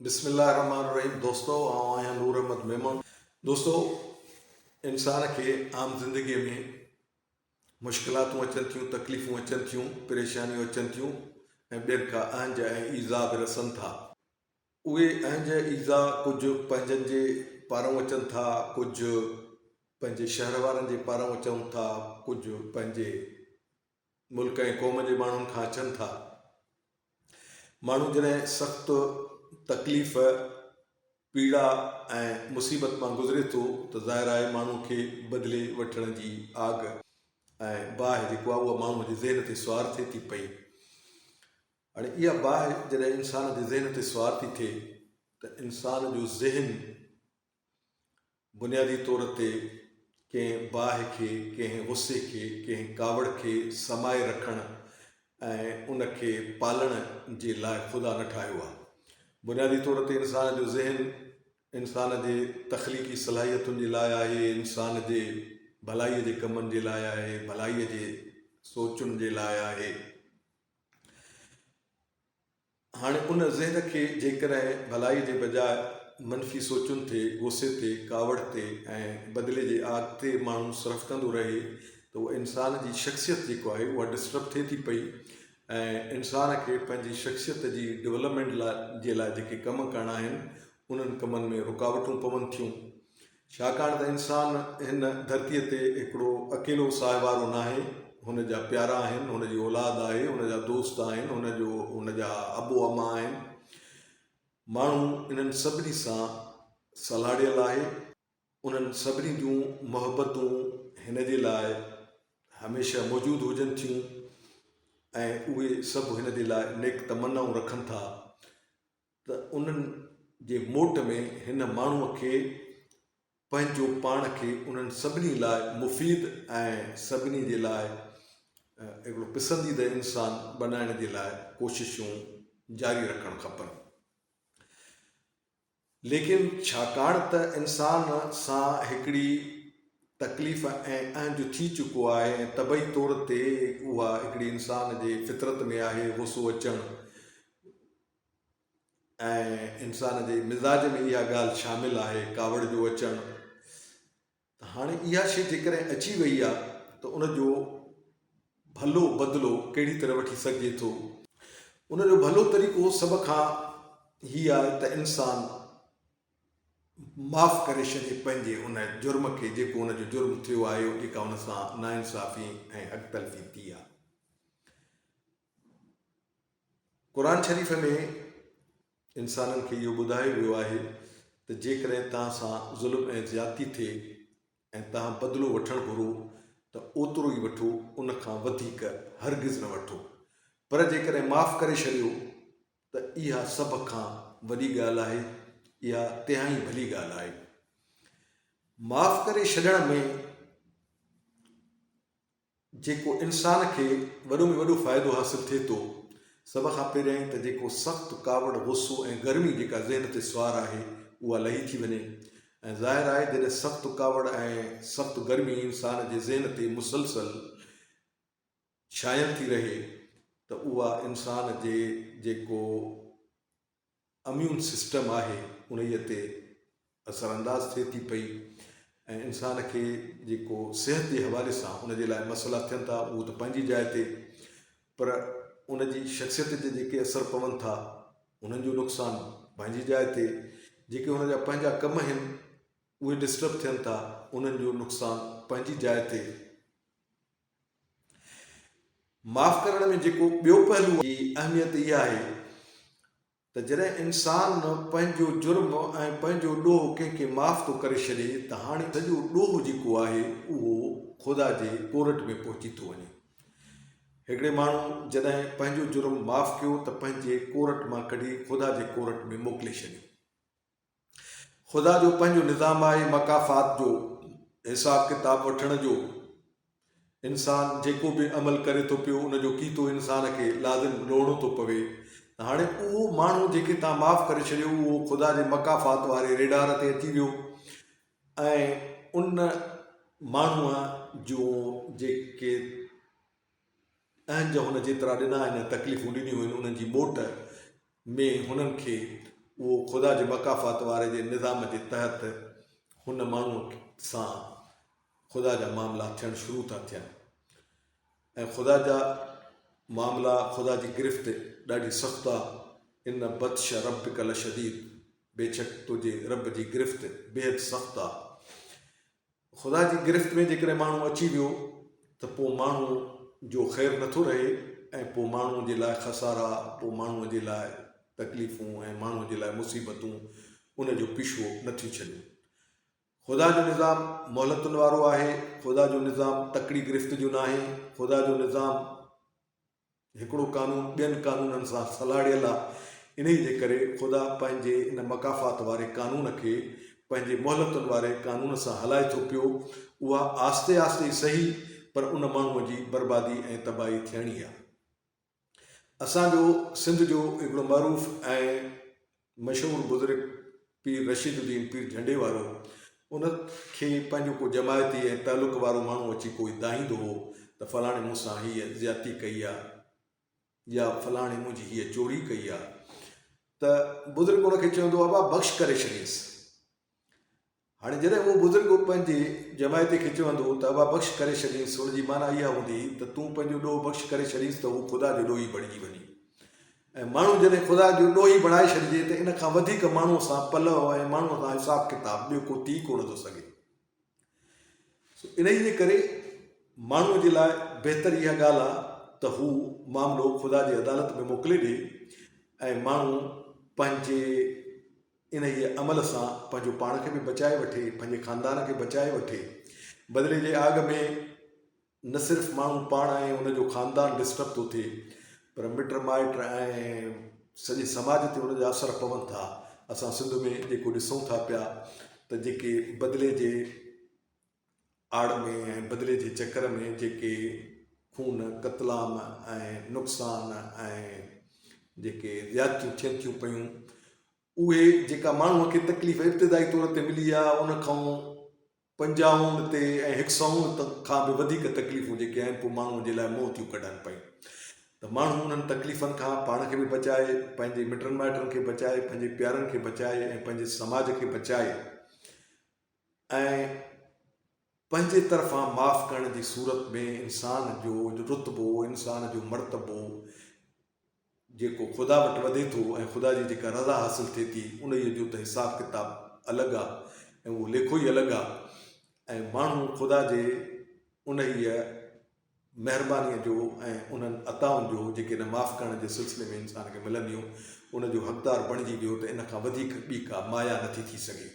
बिस्मिल्लाहिर्रहमानिर्रहीम। दोस्तों आया नूर अहमद मेमन। दोस्तों, इंसान के आम ज़िंदगी में मुश्किलातूं अचनि थियूं, तकलीफ़ूं अचनि थियूं, परेशानियूं अचनि थियूं ऐं ॿियनि खां अहंज ऐं ईज़ा बि रसनि था। उहे अहंज ईज़ा कुझु पंहिंजनि जे पारां अचनि था, कुझु पंहिंजे शहर वारनि जे पारां अचनि था, कुझु पंहिंजे मुल्क ऐं क़ौम जे माण्हुनि खां अचनि था। माण्हू जॾहिं सख़्तु तकलीफ़, पीड़ा ऐं मुसीबत मां गुज़रे थो त ज़ाहिर आहे माण्हू खे बदिले वठण जी आग ऐं बाहि जेको आहे उहा माण्हूअ जे ज़हन ते सुवार थिए थी पई। हाणे इहा बाहि जॾहिं इंसान जे ज़हन ते सुवार थी थिए त इंसान जो ज़हन बुनियादी तौर ते कंहिं बाहि खे, कंहिं गुस्से खे, कंहिं कावड़ खे समाए रखण ऐं उनखे पालण जे लाइ ख़ुदा न ठाहियो आहे। बुनियादी तौर ते इंसान जो ज़हन इंसान जे तख़लीक़ी सलाहियतुनि जे लाइ आहे, इंसान जे भलाईअ जे कमनि जे लाइ आहे, भलाईअ जे सोचुनि जे लाइ आहे। हाणे उन ज़हन खे जेकॾहिं भलाई जे बजाय मनफ़ी सोचुनि ते, गुस्से ते, कावड़ ते ऐं बदिले जे आग ते माण्हू सर्फ़ कंदो रहे त उहो इंसान जी शख़्सियत जेको आहे उहा डिस्टर्ब थिए थी पई ऐं इंसान खे पंहिंजी शख़्सियत जी डेवलपमेंट जे लाइ जेके कम करणा आहिनि उन्हनि कमनि में रुकावटूं पवनि थियूं। छाकाणि त इंसान हिन धरतीअ ते हिकिड़ो अकेलो साहिवारो न आहे, हुन जा प्यारा आहिनि, हुन जी औलाद आहे, हुन जा दोस्त आहिनि, हुन जा अबो अमा आहिनि। माण्हू इन्हनि सभिनी सां सलाड़ियल आहे। उन्हनि सभिनी जूं मोहबतूं हिन जे लाइ हमेशह मौजूदु हुजनि थियूं ऐं उहे सभु हिन जे लाइ नेक तमन्नाऊं रखनि था त उन्हनि जे मोट में हिन माण्हूअ खे पंहिंजो पाण खे उन्हनि सभिनी लाइ मुफ़ीद ऐं सभिनी जे लाइ हिकिड़ो पसंदीदा इंसान बनाइण जे लाइ कोशिशूं जारी रखणु खपनि। लेकिन छाकाणि त इंसान सां हिकिड़ी तकलीफ़ ऐं अहंज थी चुको आहे ऐं तबई तौर ते उहा हिकिड़ी इंसान जे फितरत में आहे, गुस्सो अचणु ऐं इंसान जे मिज़ाज में इहा ॻाल्हि शामिलु आहे, कावड़ जो अचणु। त हाणे इहा शइ जेकॾहिं अची वई आहे त उनजो भलो बदिलो कहिड़ी तरह वठी सघिजे थो। उनजो भलो तरीक़ो सभ खां हीअ आहे त इंसान माफ़ करे छॾे पंहिंजे उन जुर्म खे, जेको उनजो जुर्म थियो आहे, जेका उन सां नाइंसाफ़ी ऐं हक़तलफ़ी थी आहे। क़ुर शरीफ़ में इंसाननि खे इहो ॿुधायो वियो आहे त जेकॾहिं तव्हां सां ज़ुल्म ऐं ज़्यादती थिए ऐं तव्हां बदिलो वठणु घुरो त ओतिरो ई वठो, उन खां वधीक हरगिज़ न वठो। पर जेकॾहिं माफ़ करे छॾियो त इहा सभ खां वॾी ॻाल्हि आहे, इहा तिहाई भली ॻाल्हि आहे। माफ़ करे छॾण में जेको इंसान खे वॾो में वॾो फ़ाइदो हासिलु थिए थो, सभ खां पहिरियों त जेको सख़्तु कावड़, गुस्सो ऐं गर्मी जेका ज़हन ते सुवार आहे उहा लही थी वञे। ऐं ज़ाहिर आहे जॾहिं सख़्तु कावड़ ऐं सख़्तु गर्मी इंसान जे ज़हन ते मुसलसल छायल थी रहे त उहा इंसान जे जेको इम्यून सिस्टम आहे उन्हीअ ते असरअंदाज़ थिए थी पई ऐं इंसान खे जेको सिहत जे हवाले सां उन जे लाइ मसइला थियनि था उहो त पंहिंजी जाइ ते, पर उन जी शख़्सियत ते जेके असर पवनि था उन्हनि जो नुक़सानु पंहिंजी जाइ ते, जेके हुन जा पंहिंजा कम आहिनि उहे डिस्टर्ब थियनि था उन्हनि जो नुक़सानु पंहिंजी जाइ ते। माफ़ करण में जेको ॿियो पहलू जी अहमियत इहा आहे त जॾहिं इंसान पंहिंजो जुर्म ऐं पंहिंजो ॾोह कंहिंखे माफ़ थो करे छॾे त हाणे सॼो ॾोह जेको आहे उहो ख़ुदा जे कोर्ट में पहुची थो वञे। हिकिड़े माण्हू जॾहिं पंहिंजो जुर्म माफ़ कयो त पंहिंजे कोर्ट मां कढी ख़ुदा जे कोर्ट में मोकिले छॾियो। ख़ुदा जो पंहिंजो निज़ाम आहे मकाफ़ात जो, हिसाब किताब वठण जो। इंसान जेको बि अमल करे थो पियो उनजो कीतो इंसान खे लाज़िम लोड़ो थो पवे। हाणे उहो माण्हू जेके तव्हां माफ़ करे छॾियो उहो ख़ुदा जे मकाफ़ात वारे रेडार ते अची वियो ऐं उन माण्हूअ जो जेके अहंज हुन जेतिरा ॾिना आहिनि, तकलीफ़ूं ॾिनियूं आहिनि, उन्हनि जी मोट में हुननि खे उहो ख़ुदा जे मकाफ़ात वारे जे निज़ाम जे तहत हुन माण्हूअ सां ख़ुदा जा मामला थियणु शुरू था थियनि ऐं ख़ुदा जा मामला, ख़ुदा जी गिरफ़्त ॾाढी सख़्तु आहे। इन बत्श रब्बिक लशदीद, बेशक तुंहिंजे रब जी गिरफ़्त बेहदि सख़्तु आहे। ख़ुदा जी गिरफ़्त में जेकॾहिं माण्हू अची वियो त पोइ माण्हू जो ख़ैरु नथो रहे ऐं पोइ माण्हूअ जे लाइ ख़सारा, पोइ माण्हूअ जे लाइ तकलीफ़ूं ऐं माण्हूअ जे लाइ मुसीबतूं उन जो पीछो नथियूं छॾियूं। ख़ुदा जो निज़ाम मोहलतुनि वारो आहे। ख़ुदा जो निज़ाम तकड़ी गिरफ़्त जो न आहे। ख़ुदा जो निज़ाम हिकिड़ो कानून ॿियनि कानूननि सां सलाड़ियल आहे। इन जे करे ख़ुदा पंहिंजे इन मकाफ़ात वारे कानून खे पंहिंजे मोहलतुनि वारे कानून सां हलाए थो पियो। उहा आस्ते आस्ते सही, पर उन माण्हूअ जी बर्बादी ऐं तबाही थियणी आहे। असांजो सिंध जो हिकिड़ो मरूफ़ ऐं मशहूरु बुज़ुर्ग पीर रशीदुद्दीन पीर झंडे वारो, उनखे पंहिंजो को जमायती ऐं तालुक़ वारो माण्हू अची कोई दाहींदो हो त फलाणे मूंसां हीअ ज़्यादती कई आहे या फलाणे मुंहिंजी हीअ चोरी कई आहे, त बुज़ुर्ग उनखे चवंदो आहे बाबा बख़्श करे छॾियसि। हाणे जॾहिं उहो बुज़ुर्ग पंहिंजे जमायती खे चवंदो त बाबा बख़्श करे छॾियसि, हुनजी माना इहा हूंदी त तूं पंहिंजो ॾोहु बख़्श करे छॾीसि त उहो ख़ुदा जो ॾोही बणिजी वञे। ऐं माण्हू जॾहिं ख़ुदा जो ॾोही बणाए छॾिजे त इन खां वधीक माण्हूअ सां पलव ऐं माण्हूअ सां हिसाबु किताबु ॿियो को थी कोन थो सघे। इन जे करे माण्हूअ जे लाइ बहितर इहा ॻाल्हि आहे त हू मामिलो ख़ुदा जी अदालत में मोकिले ॾिए ऐं माण्हू पंहिंजे इन अमल सां पंहिंजो पाण खे बि बचाए वठे, पंहिंजे ख़ानदान खे बचाए वठे। बदिले जे आग में न सिर्फ़ु माण्हू पाण ऐं उनजो ख़ानदान डिस्टर्ब थो थिए, पर मिट माइट ऐं सॼे समाज ते उनजा असर पवनि था। असां सिंध में जेको ॾिसूं था पिया त जेके बदिले जे आड़ में ऐं बदिले जे चकर में जेके खून क़तलाम ऐं नुक़सान ऐं जेके ज़्यादतियूं थियनि थियूं पियूं, उहे जेका माण्हूअ खे तकलीफ़ इब्तिदाई तौर ते मिली आहे, उन खां 50 ते ऐं 100 खां बि वधीक तकलीफ़ूं जेके आहिनि पोइ माण्हूअ जे लाइ मोह थियूं कढनि पियूं। त माण्हू उन्हनि तकलीफ़ुनि खां पाण खे बि बचाए, पंहिंजे मिटनि माइटनि खे बचाए, पंहिंजे प्यारनि खे बचाए ऐं पंहिंजे समाज खे बचाए ऐं पंहिंजे तरफ़ां माफ़ करण जी सूरत में इंसान जो रुतबो, इंसान जो मर्तबो जेको ख़ुदा वटि वधे थो ऐं ख़ुदा जी जेका रज़ा हासिलु थिए थी, उन जो त हिसाबु किताबु अलॻि आहे ऐं उहो लेखो ई अलॻि आहे। ऐं माण्हू ख़ुदा जे उन महिरबानीअ जो ऐं उन्हनि अताउनि जो जेके न माफ़ करण जे सिलसिले में इंसान खे मिलंदियूं, उन जो हक़दारु बणिजी वियो त इन खां वधीक ॿी का माया नथी थी सघे।